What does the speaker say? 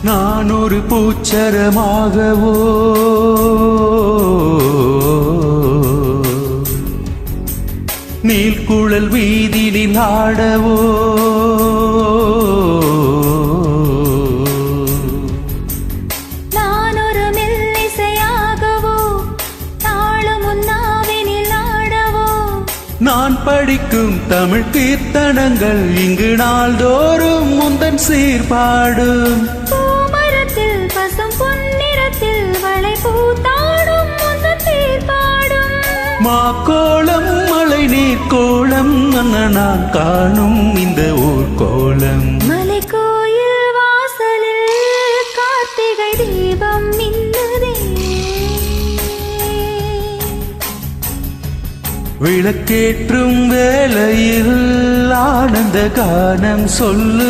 நான் ஒரு பூச்சரமாகவோ நீல்குழல் வீதியில் ஆடவோ நான் ஒரு மெல்லிசையாகவோ தாளம் உன்னாவினில் ஆடவோ நான் படிக்கும் தமிழ் கீர்த்தனங்கள் இங்கு நாள்தோறும் முந்தன் சீர்பாடும் பூமரத்தில் பசும் பொன்னிறத்தில் வளை பூத்தாடும் முந்தன் சீர்பாடும் மாக்கோளம் மலை நீர் கோலம் நான் காணும் இந்த ஊர் கோலம் மலை கோயில் வாசலில் கார்த்திகை தீபம் மின்னுதே விளக்கேற்றும் வேளையில் ஆனந்த கானம் சொல்லு